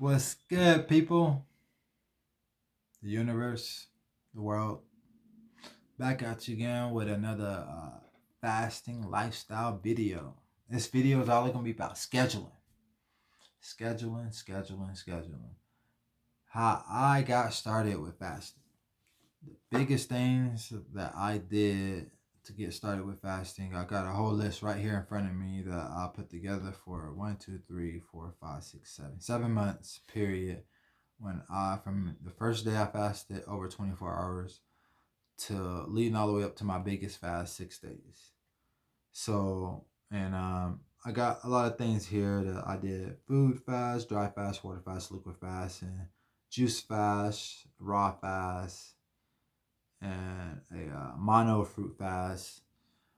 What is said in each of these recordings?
What's good, people? The universe, the world. Back at you again with another fasting lifestyle video. This video is all going to be about scheduling. Scheduling. How I got started with fasting. The biggest things that I did to get started with fasting, I got a whole list right here in front of me that I put together for 7 months period when from the first day I fasted over 24 hours to leading all the way up to my biggest fast 6 days. So, and I got a lot of things here that I did: food fast, dry fast, water fast, liquid fast, and juice fast, raw fast, and a mono fruit fast.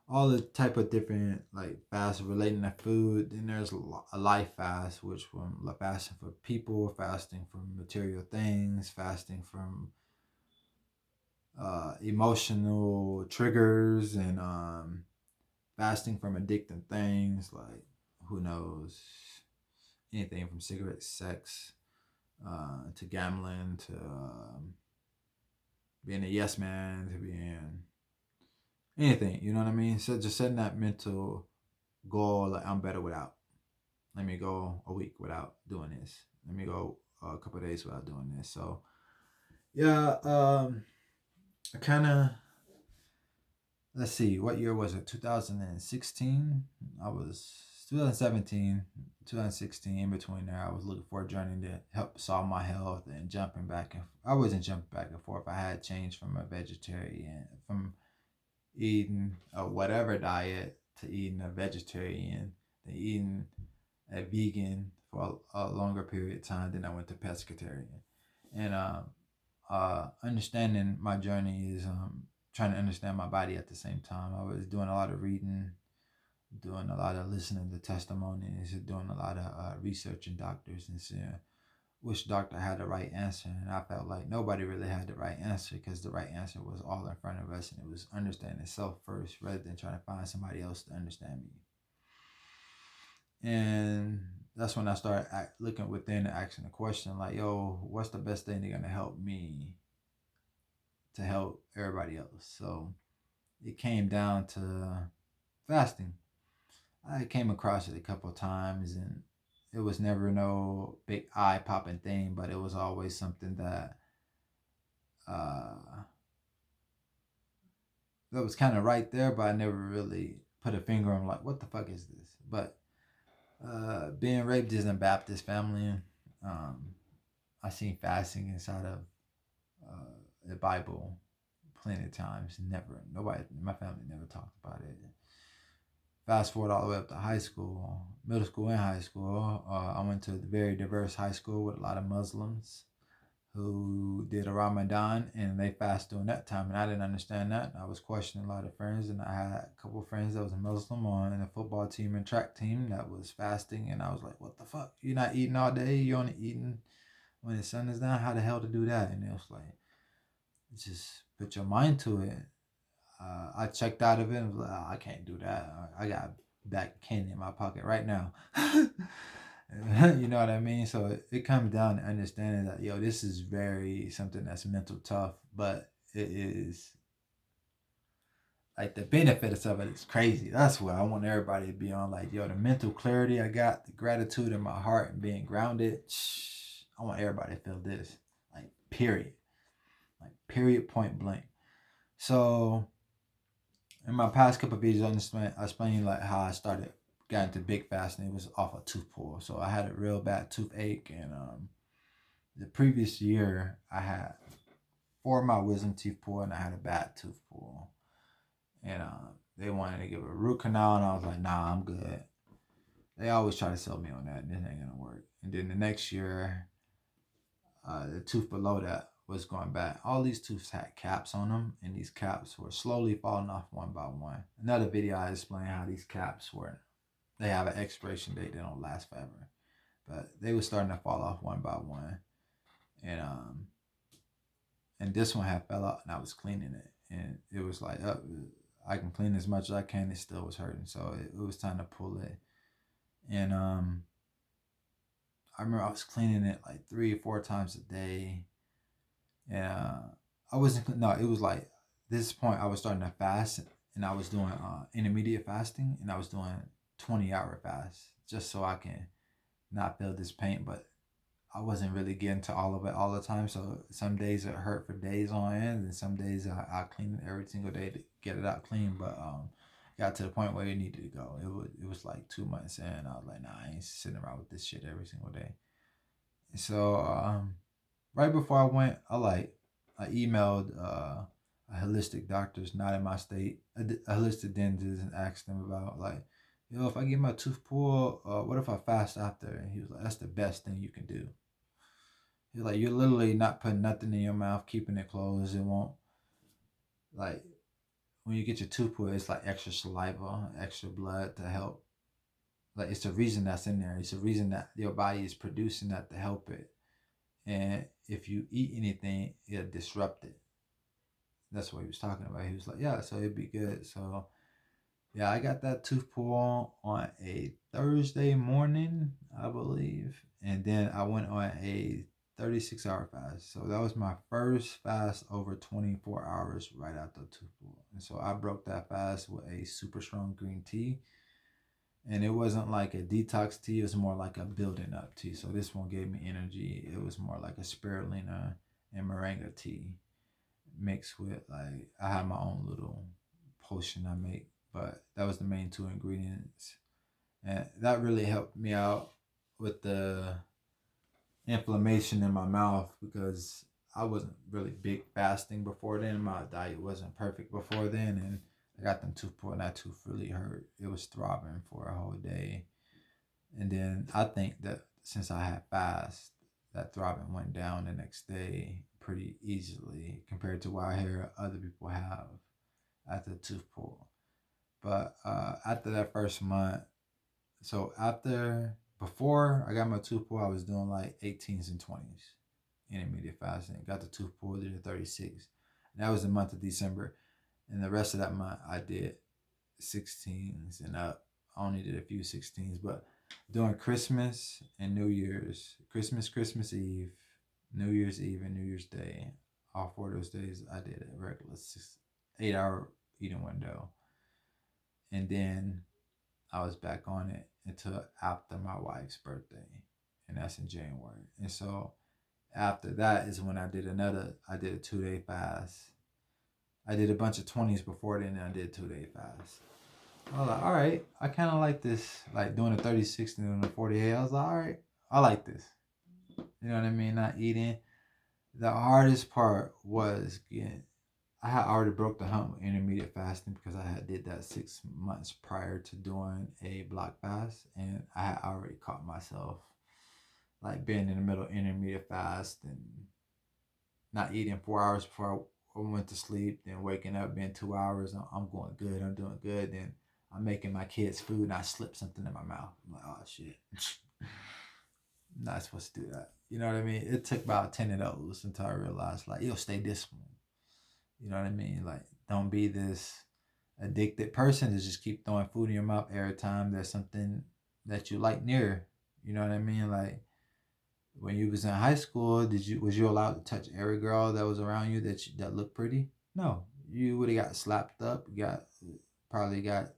All the type of different like fasts relating to food. Then there's a life fast, which from fasting for people, fasting from material things, fasting from emotional triggers, and fasting from addicting things like who knows, anything from cigarettes, sex, to gambling, to being a yes man, to being anything. You know what I mean? So just setting that mental goal, like I'm better without. Let me go a week without doing this. Let me go a couple of days without doing this. So yeah, I kind of, let's see, what year was it? 2016. I was 2017, 2016. In between there, I was looking for a journey to help solve my health and jumping back and I wasn't jumping back and forth. I had changed from a vegetarian, from eating a whatever diet, to eating a vegetarian, to eating a vegan for a longer period of time. Then I went to pescatarian, and understanding my journey is trying to understand my body at the same time. I was doing a lot of reading, doing a lot of listening to testimonies, doing a lot of researching doctors and seeing which doctor had the right answer. And I felt like nobody really had the right answer because the right answer was all in front of us, and it was understanding self first rather than trying to find somebody else to understand me. And that's when I started looking within and asking the question like, yo, what's the best thing that's going to help me to help everybody else? So it came down to fasting. I came across it a couple of times, and it was never no big eye popping thing, but it was always something uh, that was kind of right there, but I never really put a finger on like, what the fuck is this? But being raised in a Baptist family, um, I seen fasting inside of the Bible plenty of times. Nobody in my family never talked about it. Fast forward all the way up to high school, middle school, and high school. I went to a very diverse high school with a lot of Muslims who did a Ramadan, and they fast during that time, and I didn't understand that. I was questioning a lot of friends, and I had a couple of friends that was a Muslim on a football team and track team that was fasting, and I was like, what the fuck? You're not eating all day? You're only eating when the sun is down? How the hell to do that? And it was like, just put your mind to it. I checked out of it and was like, oh, I can't do that. I got back candy in my pocket right now. You know what I mean? So it comes down to understanding that, yo, this is very something that's mental tough, but it is like the benefits of it is crazy. That's what I want everybody to be on. Like, yo, the mental clarity I got, the gratitude in my heart and being grounded. I want everybody to feel this. Like, period. Like, period, point blank. So in my past couple of videos, I explained like how I started got into big fasting. It was off a tooth pull. So I had a real bad toothache, and the previous year I had 4 of my wisdom teeth pulled, and I had a bad tooth pull. And they wanted to give a root canal, and I was like, nah, I'm good. They always try to sell me on that, and this ain't gonna work. And then the next year, the tooth below that was going back. All these tooths had caps on them, and these caps were slowly falling off one by one. Another video I explained how these caps they have an expiration date, they don't last forever. But they were starting to fall off one by one. And this one had fell out, and I was cleaning it. And it was like, I can clean as much as I can, it still was hurting. So it was time to pull it. And I remember I was cleaning it like 3 or 4 times a day. And I wasn't, no, it was like this point I was starting to fast, and I was doing intermediate fasting, and I was doing 20-hour fast just so I can not feel this pain. But I wasn't really getting to all of it all the time. So some days it hurt for days on end, and some days I clean it every single day to get it out clean. But got to the point where it needed to go. It was like 2 months in. I was like, nah, I ain't sitting around with this shit every single day. So right before I went, I emailed a holistic doctors not in my state, a holistic dentist, and asked them about like, yo, if I get my tooth pulled, what if I fast after? And he was like, that's the best thing you can do. He's like, you're literally not putting nothing in your mouth, keeping it closed. It won't, like, when you get your tooth pulled, it's like extra saliva, extra blood to help. Like, it's the reason that's in there. It's the reason that your body is producing that to help it. And if you eat anything, it'll disrupt it. That's what he was talking about. He was like, yeah, so it'd be good. So yeah, I got that tooth pulled on a Thursday morning, I believe. And then I went on a 36-hour fast. So that was my first fast over 24 hours right after the tooth pull. And so I broke that fast with a super strong green tea. And it wasn't like a detox tea, it was more like a building up tea. So this one gave me energy. It was more like a spirulina and moringa tea mixed with, like, I have my own little potion I make, but that was the main two ingredients. And that really helped me out with the inflammation in my mouth, because I wasn't really big fasting before then. My diet wasn't perfect before then, and I got them tooth pulled, and that tooth really hurt. It was throbbing for a whole day. And then I think that since I had fast, that throbbing went down the next day pretty easily compared to what I hear other people have after the tooth pull. But after that first month, so before I got my tooth pull, I was doing like 18s and 20s intermediate fasting. Got the tooth pull, did a 36. And that was the month of December. And the rest of that month, I did 16s and up. I only did a few 16s, but during Christmas and New Year's, Christmas Eve, New Year's Eve, and New Year's Day, all 4 of those days, I did a regular 8-hour eating window. And then I was back on it until after my wife's birthday, and that's in January. And so after that is when I did a 2-day fast. I did a bunch of 20s before then, and I did a 2-day fast. I was like, all right, I kind of like this, like doing a 36 and doing a 48. I was like, all right, I like this. You know what I mean? Not eating. The hardest part was I had already broke the hump with intermediate fasting because I had did that 6 months prior to doing a block fast, and I had already caught myself like being in the middle of intermediate fast and not eating 4 hours before I went to sleep, then waking up being 2 hours. I'm going good. I'm doing good. Then I'm making my kids food and I slip something in my mouth. I'm like, oh shit. I'm not supposed to do that. You know what I mean? It took about 10 of those until I realized, like, yo, stay disciplined. You know what I mean? Like, don't be this addicted person to just keep throwing food in your mouth every time there's something that you like near. You know what I mean? Like, when you was in high school, was you allowed to touch every girl that was around you that looked pretty? No, you would have got slapped up. Probably got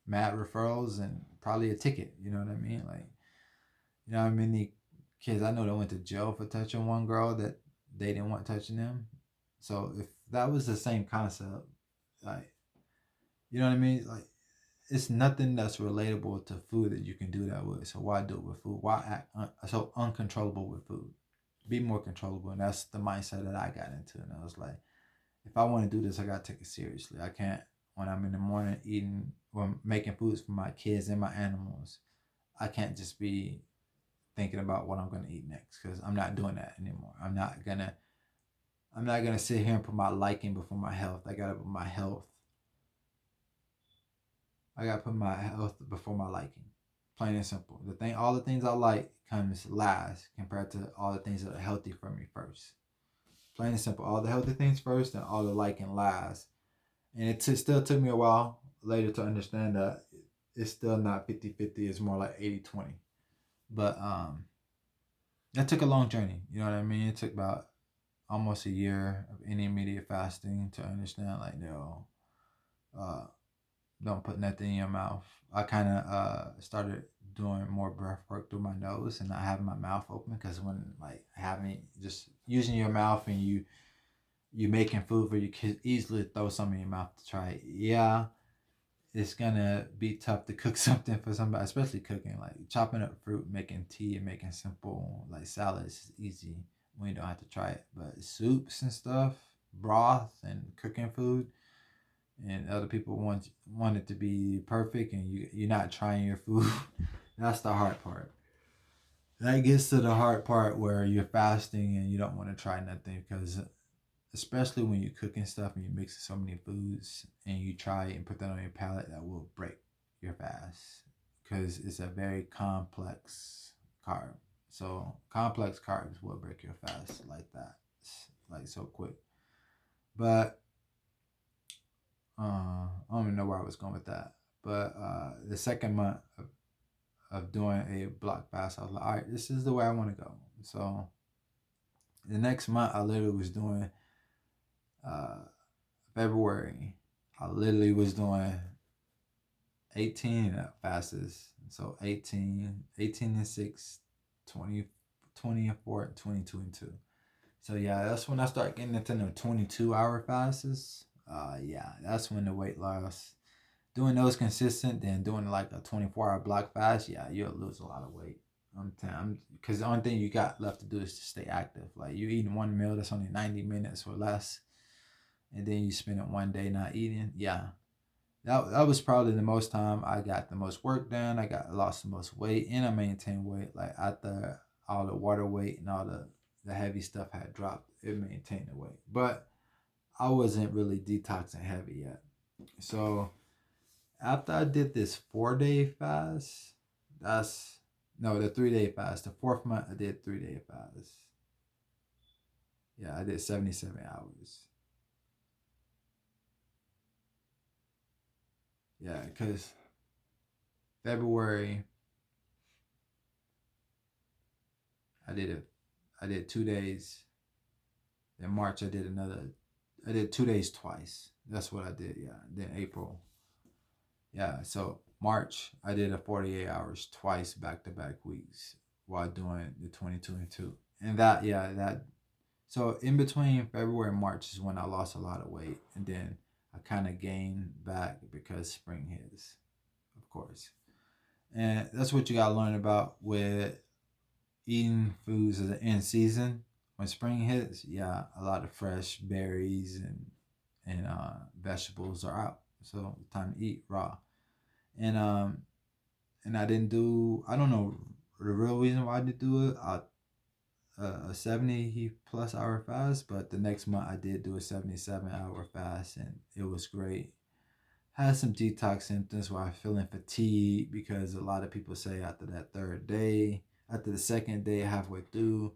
mad referrals and probably a ticket. You know what I mean? Like, you know how many kids I know that went to jail for touching one girl that they didn't want touching them. So if that was the same concept, like, you know what I mean? Like, it's nothing that's relatable to food that you can do that with. So why do it with food? Why act so uncontrollable with food? Be more controllable. And that's the mindset that I got into. And I was like, if I want to do this, I got to take it seriously. I can't, when I'm in the morning eating or making foods for my kids and my animals, I can't just be thinking about what I'm going to eat next, because I'm not doing that anymore. I'm not gonna sit here and put my liking before my health. I gotta put my health before my liking. Plain and simple. All the things I like comes last compared to all the things that are healthy for me first. Plain and simple. All the healthy things first and all the liking last. And it still took me a while later to understand that it's still not 50-50. It's more like 80-20. But that took a long journey. You know what I mean? It took about almost a year of intermediate fasting to understand, like, no, uh, don't put nothing in your mouth. I kind of started doing more breath work through my nose and not having my mouth open, because when like having just using your mouth and you making food for your kids, easily throw something in your mouth to try it. Yeah, it's gonna be tough to cook something for somebody, especially cooking. Like chopping up fruit, making tea, and making simple like salads is easy when you don't have to try it. But soups and stuff, broth and cooking food, and other people want it to be perfect, and you're not trying your food. That's the hard part. That gets to the hard part where you're fasting and you don't want to try nothing, because especially when you're cooking stuff and you're mixing so many foods and you try and put that on your palate, that will break your fast, because it's a very complex carb. So complex carbs will break your fast like that, like so quick. But I don't even know where I was going with that. But the second month of doing a block fast, I was like, all right, this is the way I want to go. So the next month, I literally was doing uh, February. I literally was doing 18 fasts. So 18 and 6, 20, 20 and 4, 22 and 2. So yeah, that's when I start getting into the 22-hour fasts. Yeah, that's when the weight loss. Doing those consistent, then doing like a 24-hour block fast, yeah, you'll lose a lot of weight. Because the only thing you got left to do is to stay active. Like you eating one meal that's only 90 minutes or less, and then you spend it one day not eating. Yeah, that was probably the most time I got the most work done. Lost the most weight, and I maintained weight. Like after all the water weight and all the heavy stuff had dropped, it maintained the weight. But I wasn't really detoxing heavy yet. So after I did this 4-day fast, that's no, the 3-day fast. The fourth month I did 3-day fast. Yeah, I did 77 hours. Yeah, because February I did it. I did 2 days. Then March I did another. I did 2 days twice. That's what I did. Yeah. Then April. Yeah. So March I did a 48 hours twice, back to back weeks, while doing the 22 and 2. And that. So in between February and March is when I lost a lot of weight, and then I kind of gained back because spring hits, of course. And that's what you gotta learn about with eating foods as an in season. When spring hits, yeah, a lot of fresh berries and vegetables are out, so time to eat raw. And and I didn't do. I don't know the real reason why I didn't do it. A 70 plus hour fast, but the next month I did do a 77-hour fast, and it was great. Had some detox symptoms where I feeling fatigued, because a lot of people say after that third day, after the second day, halfway through,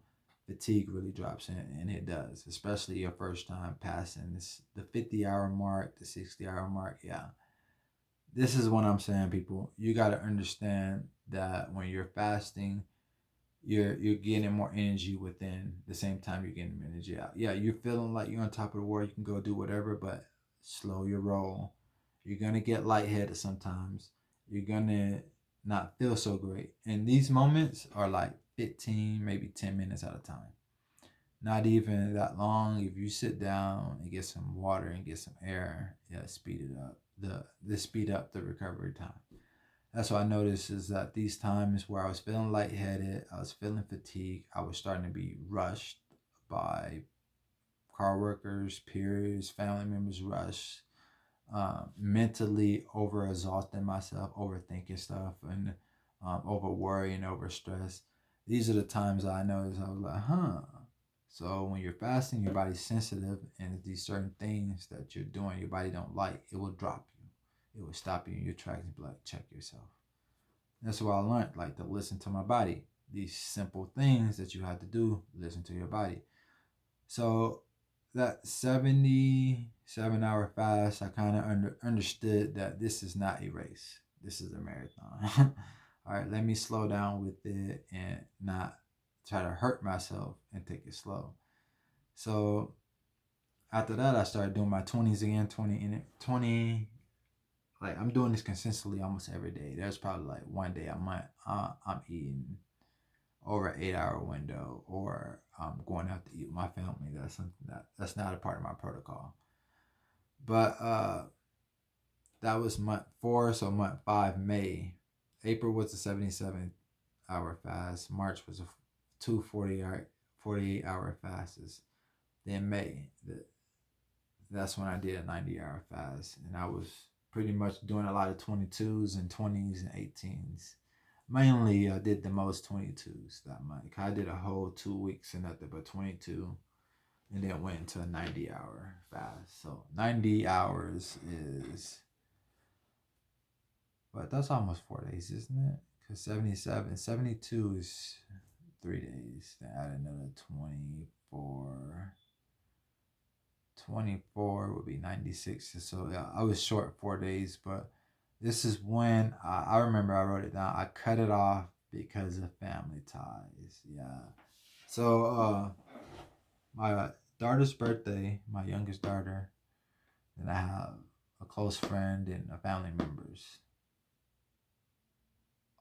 fatigue really drops in, and it does, especially your first time passing the 50-hour mark, the 60-hour mark. Yeah, this is what I'm saying, people. You got to understand that when you're fasting, you're getting more energy within the same time you're getting energy out. Yeah, you're feeling like you're on top of the world. You can go do whatever, but slow your roll. You're gonna get lightheaded sometimes. You're gonna not feel so great. And these moments are like 15, maybe 10 minutes at a time. Not even that long. If you sit down and get some water and get some air, yeah, speed it up. The speed up the recovery time. That's what I noticed, is that these times where I was feeling lightheaded, I was feeling fatigued, I was starting to be rushed by car workers, peers, family members, rushed, mentally over exhausting myself, overthinking stuff, and over worrying, over stress. These are the times I noticed I was like, huh. So when you're fasting, your body's sensitive, and these certain things that you're doing, your body don't like, it will drop you. It will stop you in your tracks and be like, check yourself. That's what I learned, like to listen to my body. These simple things that you have to do, listen to your body. So that 77-hour fast, I kind of understood that this is not a race. This is a marathon. all right, let me slow down with it and not try to hurt myself and take it slow. So after that, I started doing my 20s again, 20. Like I'm doing this consistently almost every day. There's probably like one day a month I'm eating over an 8 hour window, or I'm going out to eat with my family. That's something that's not a part of my protocol. But that was month 4, so month 5, May. April was a 77-hour fast. March was a 48-hour fasts. Then May, that's when I did a 90-hour fast, and I was pretty much doing a lot of 22s and 20s and 18s. Mainly, I did the most 22s that month. I did a whole 2 weeks and nothing but 22, and then went into a 90-hour fast. So 90 hours is, but that's almost 4 days, isn't it? Because 72 is 3 days. Then add another 24. 24 would be 96. So yeah, I was short 4 days, but this is when I remember I wrote it down. I cut it off because of family ties. Yeah. So my daughter's birthday, my youngest daughter, and I have a close friend and a family members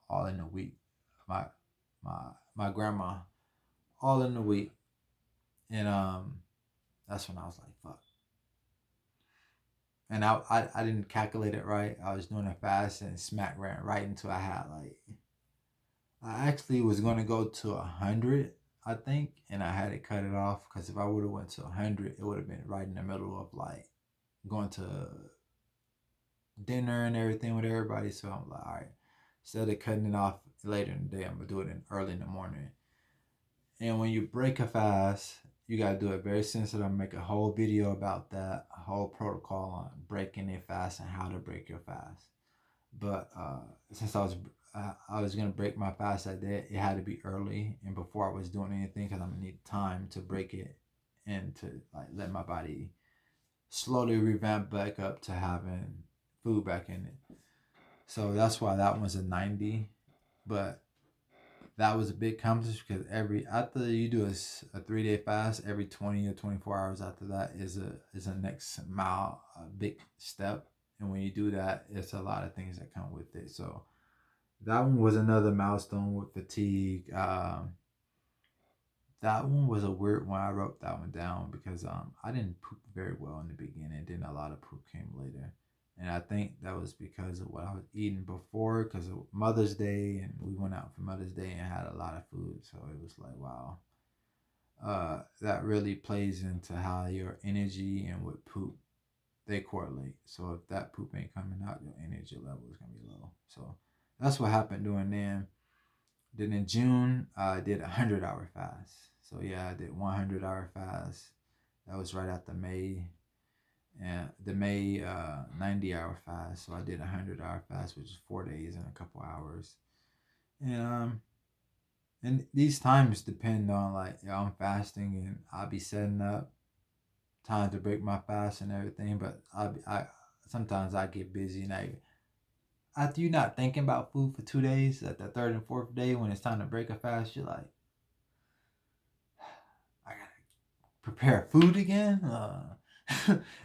all in a week. My my grandma all in a week. And that's when I was like, fuck. And I didn't calculate it right. I was doing it fast and smack ran right into I had like, I actually was going to go to 100, I think, and I had to cut it off because if I would have went to 100, it would have been right in the middle of like going to dinner and everything with everybody. So I'm like, all right, instead of cutting it off later in the day, I'm gonna do it in early in the morning. And when you break a fast, you gotta do it very sensitive. I'm make a whole video about that, a whole protocol on breaking a fast and how to break your fast. But since I was gonna break my fast that day, it had to be early and before I was doing anything because I'm gonna need time to break it and to like let my body slowly revamp back up to having food back in it. So that's why that one's a 90. But that was a big accomplishment because after you do a 3 day fast, every 20 or 24 hours after that is a next mile, a big step. And when you do that, it's a lot of things that come with it. So that one was another milestone with fatigue. That one was a weird one. I wrote that one down because I didn't poop very well in the beginning. Then a lot of poop came later. And I think that was because of what I was eating before, because of Mother's Day, and we went out for Mother's Day and had a lot of food. So it was like, wow, that really plays into how your energy and with poop they correlate. So if that poop ain't coming out, your energy level is gonna be low. So that's what happened during then. Then in June, I did 100-hour fast. So yeah, I did 100-hour fast. That was right after May, and the May 90-hour fast. So I did 100-hour fast, which is 4 days and a couple hours. And these times depend on like I'm fasting and I'll be setting up time to break my fast and everything. But I sometimes I get busy and after you're not thinking about food for 2 days, at the third and fourth day when it's time to break a fast, you're like, I gotta prepare food again.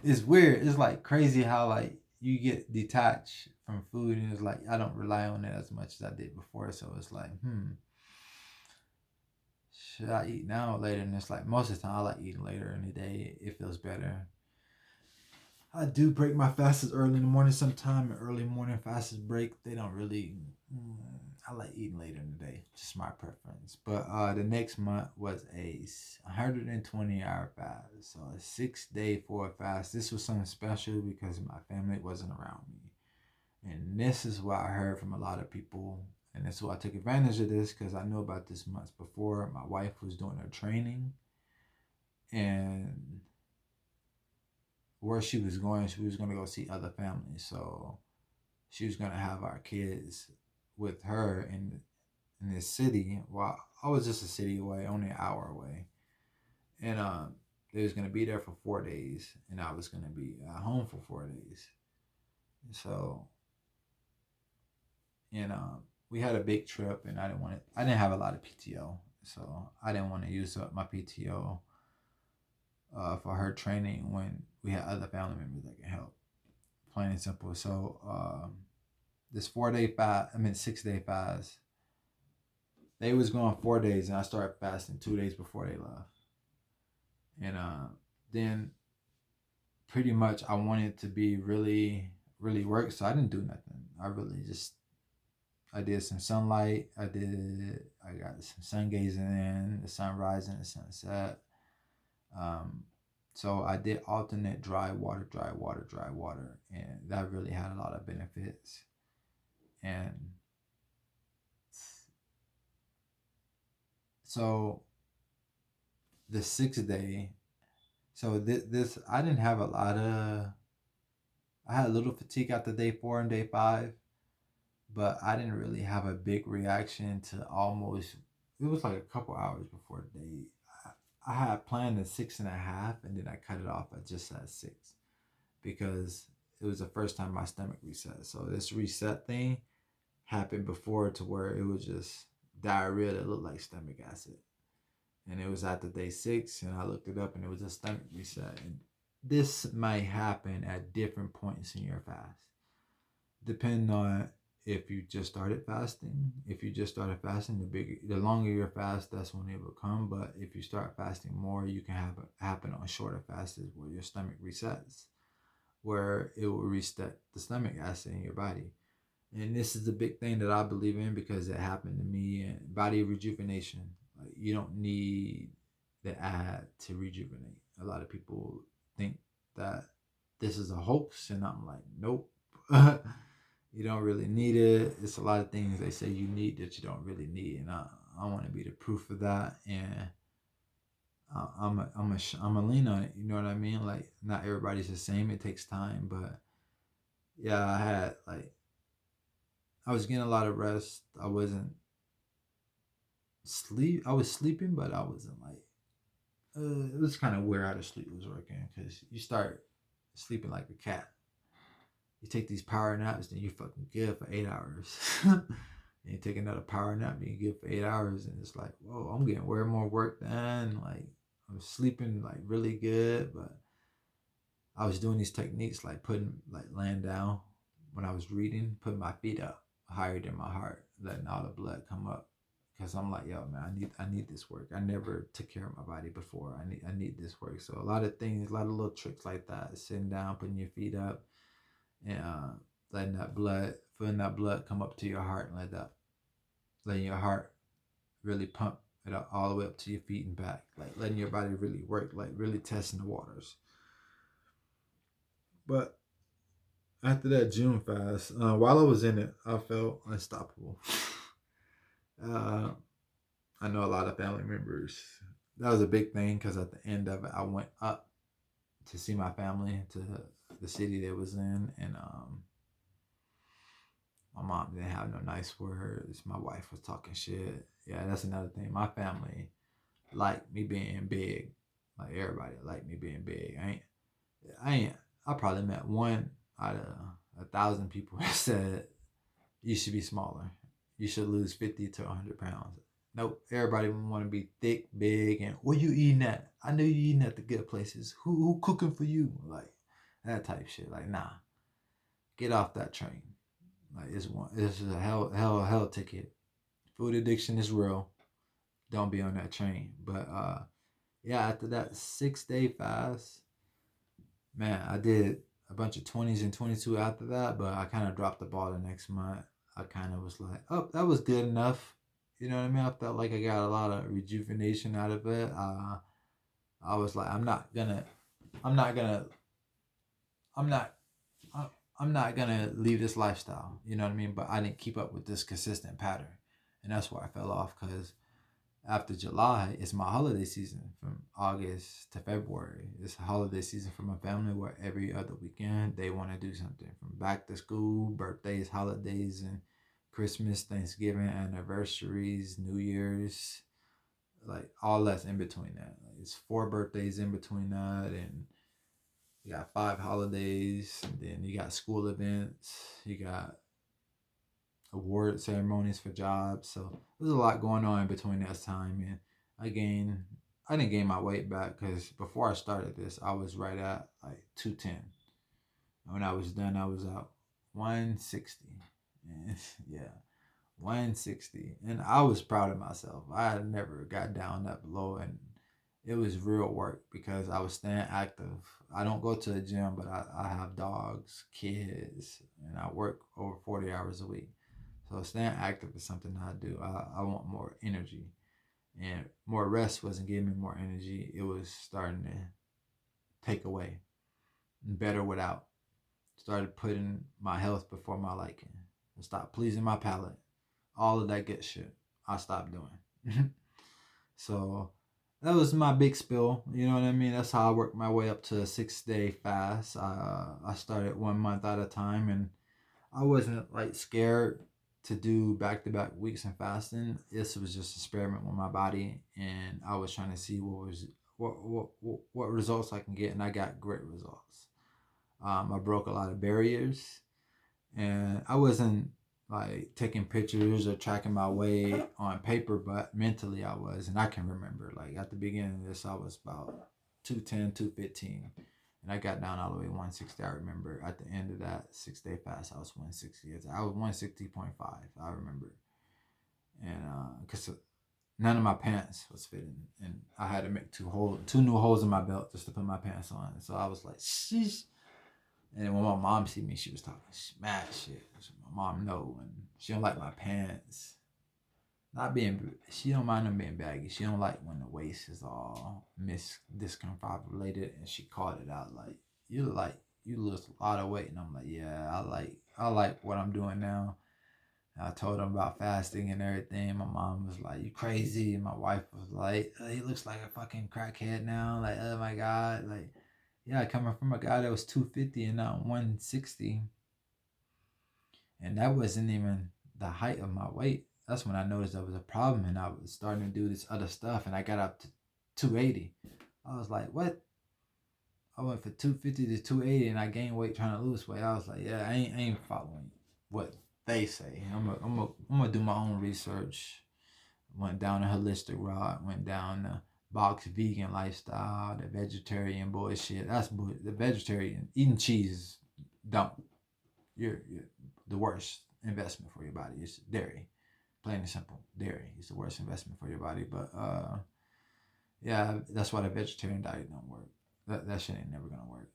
It's weird. It's like crazy how like you get detached from food, and it's like I don't rely on it as much as I did before. So it's like, should I eat now or later? And it's like most of the time I like eating later in the day. It feels better. I do break my fasts early in the morning sometime. Early morning fasts break. They don't really. I like eating later in the day. Just my preference. But the next month was a 120-hour fast. So a 6-day forward fast. This was something special because my family wasn't around me. And this is what I heard from a lot of people. And this is why I took advantage of this because I knew about this months before. My wife was doing her training. And where she was going to go see other families. So she was going to have our kids with her in this city. Well, I was just a city away, only an hour away. And they was going to be there for 4 days. And I was going to be at home for 4 days. So, and we had a big trip, and I didn't have a lot of PTO, so I didn't want to use up my PTO for her training when we had other family members that can help. Plain and simple. So this 4 day fast, 6 day fast, they was going 4 days, and I started fasting 2 days before they left. And then pretty much I wanted to be really, really work, so I didn't do nothing. I did some sunlight. I got some sun gazing in, the sunrise and the sunset. So I did alternate dry water, and that really had a lot of benefits. And so the 6 day, so this I didn't have a lot of. I had a little fatigue after day 4 and day 5, but I didn't really have a big reaction to almost. It was like a couple hours before the day. I had planned at 6.5, and then I cut it off at just at 6 because it was the first time my stomach reset. So this reset thing happened before to where it was just diarrhea that looked like stomach acid. And it was after day 6, and I looked it up, and it was a stomach reset. And this might happen at different points in your fast, depending on if you just started fasting. If you just started fasting, the longer your fast, that's when it will come. But if you start fasting more, you can have it happen on shorter fasts where your stomach resets, where it will reset the stomach acid in your body. And this is the big thing that I believe in because it happened to me. And body rejuvenation. Like, you don't need the ad to rejuvenate. A lot of people think that this is a hoax, and I'm like, nope. You don't really need it. It's a lot of things they say you need that you don't really need, and I want to be the proof of that. And I'm a lean on it. You know what I mean? Like, not everybody's the same. It takes time, but yeah, I was getting a lot of rest. I wasn't sleep. I was sleeping, but I wasn't like. It was kind of weird how the sleep was working because you start sleeping like a cat. You take these power naps, then you fucking good for 8 hours. And you take another power nap, and you good for 8 hours, and it's like, whoa, I'm getting way more work done. Like, I'm sleeping like really good, but I was doing these techniques like laying down when I was reading, putting my feet up higher than my heart, letting all the blood come up. Because I'm like, yo, man, I need this work. I never took care of my body before. I need this work. So a lot of things, a lot of little tricks like that, sitting down, putting your feet up, and feeling that blood come up to your heart, and letting your heart really pump it up all the way up to your feet and back, like letting your body really work, like really testing the waters. But after that June fast, while I was in it, I felt unstoppable. uh, I know a lot of family members. That was a big thing because at the end of it, I went up to see my family to the city they was in, and my mom didn't have no nice words. My wife was talking shit. Yeah, that's another thing. My family liked me being big. Like, everybody liked me being big. I probably met one out of 1,000 people that said you should be smaller. You should lose 50 to 100 pounds. Nope. Everybody want to be thick, big, and where you eating at? I know you eating at the good places. Who cooking for you? Like, that type shit. Like, nah. Get off that train. Like, this is a hell ticket. Food addiction is real. Don't be on that train. But yeah, after that 6 day fast, man, I did a bunch of 20s and 22 after that, but I kind of dropped the ball the next month. I kind of was like, oh, that was good enough. You know what I mean? I felt like I got a lot of rejuvenation out of it. I was like, I'm not gonna leave this lifestyle. You know what I mean? But I didn't keep up with this consistent pattern, and that's why I fell off. Because after July, it's my holiday season from August to February. It's a holiday season for my family where every other weekend they want to do something from back to school, birthdays, holidays, and Christmas, Thanksgiving, anniversaries, New Year's, like all that's in between that. Like, it's 4 birthdays in between that, and you got 5 holidays, and then you got school events, you got award ceremonies for jobs. So there's a lot going on in between that time. And I didn't gain my weight back because before I started this, I was right at like 210. When I was done, I was at 160. And yeah, 160. And I was proud of myself. I had never got down that low, and it was real work because I was staying active. I don't go to the gym, but I have dogs, kids, and I work over 40 hours a week. So staying active is something I do. I want more energy. And more rest wasn't giving me more energy. It was starting to take away. Better without. Started putting my health before my liking. I stopped pleasing my palate. All of that good shit I stopped doing. So that was my big spill. You know what I mean? That's how I worked my way up to a 6-day fast. I started 1 month at a time, and I wasn't like scared to do back to back weeks in fasting. This was just an experiment with my body, and I was trying to see what results I can get, and I got great results. I broke a lot of barriers, and I wasn't like taking pictures or tracking my weight on paper, but mentally I was. And I can remember like at the beginning of this, I was about 210, 215, and I got down all the way to 160. I remember at the end of that 6-day fast, I was 160. I was 160.5. I remember. And because none of my pants was fitting, and I had to make two new holes in my belt just to put my pants on. So I was like, sheesh. And then when my mom see me, she was talking smash shit. So my mom know, and she don't like my pants. Not being, she don't mind them being baggy. She don't like when the waist is all discombobulated, and she called it out like, you lose a lot of weight, and I'm like, yeah, I like what I'm doing now. And I told them about fasting and everything. My mom was like, you crazy. And my wife was like, he looks like a fucking crackhead now. Like, oh my God. Like, yeah, coming from a guy that was 250 and now 160. And that wasn't even the height of my weight. That's when I noticed there was a problem, and I was starting to do this other stuff, and I got up to 280. I was like, what? I went for 250 to 280, and I gained weight trying to lose weight. I was like, yeah, I ain't following what they say. I'm gonna do my own research. Went down a holistic route. Went down the box vegan lifestyle, the vegetarian bullshit. That's bullshit. The vegetarian eating cheese, don't. You're the worst investment for your body. It's dairy, plain and simple. Dairy is the worst investment for your body. But yeah, that's why the vegetarian diet don't work. That shit ain't never gonna work.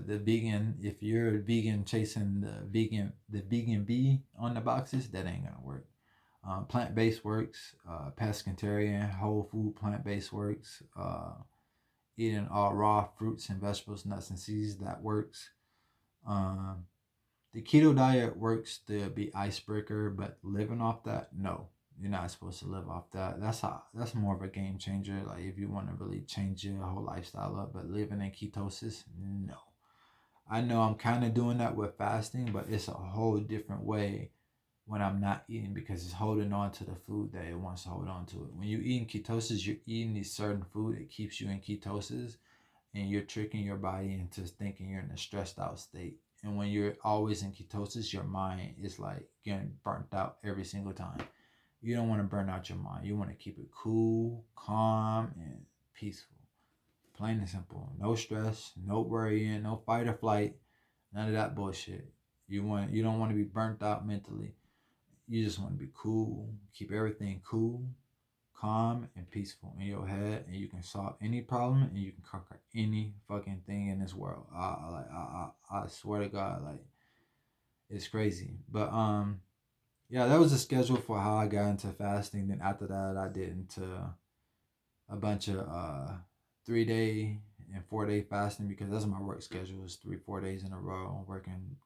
The vegan, if you're a vegan chasing the vegan bee on the boxes, that ain't gonna work. Plant-based works. Pescatarian, whole food plant-based works. Eating all raw fruits and vegetables, nuts and seeds, that works. The keto diet works to be icebreaker, but living off that, no, you're not supposed to live off that. That's more of a game changer. Like if you want to really change your whole lifestyle up, but living in ketosis, no. I know I'm kind of doing that with fasting, but it's a whole different way when I'm not eating, because it's holding on to the food that it wants to hold on to it. When you eat in ketosis, you're eating this certain food, it keeps you in ketosis, and you're tricking your body into thinking you're in a stressed out state. And when you're always in ketosis, your mind is like getting burnt out every single time. You don't want to burn out your mind. You want to keep it cool, calm, and peaceful. Plain and simple. No stress, no worrying, no fight or flight, none of that bullshit. You don't want to be burnt out mentally. You just want to be cool, keep everything cool, calm, and peaceful in your head, and you can solve any problem, and you can conquer any fucking thing in this world. I swear to God, like it's crazy. But yeah, that was the schedule for how I got into fasting. Then after that, I did into a bunch of 3-day and 4-day fasting, because that's my work schedule. Is 3-4 days in a row working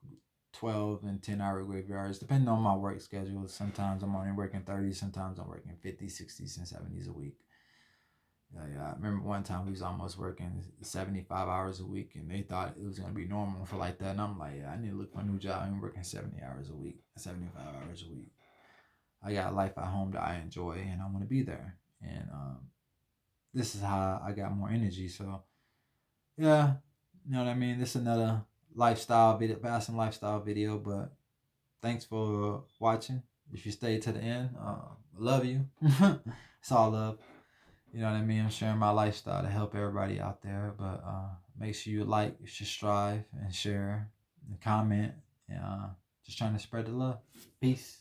12 and 10-hour graveyards, depending on my work schedule. Sometimes I'm only working 30, sometimes I'm working 50, 60s, and 70s a week. Yeah, I remember one time we was almost working 75 hours a week, and they thought it was going to be normal for like that. And I'm like, yeah, I need to look for a new job. I'm working 70 hours a week, 75 hours a week. I got a life at home that I enjoy, and I want to be there. And this is how I got more energy. So, yeah, you know what I mean? This is another lifestyle video, fasting lifestyle video, but thanks for watching. if you stay to the end, love you. It's all love. You know what I mean? I'm sharing my lifestyle to help everybody out there. But make sure you like, subscribe, and share, and comment. And just trying to spread the love. Peace.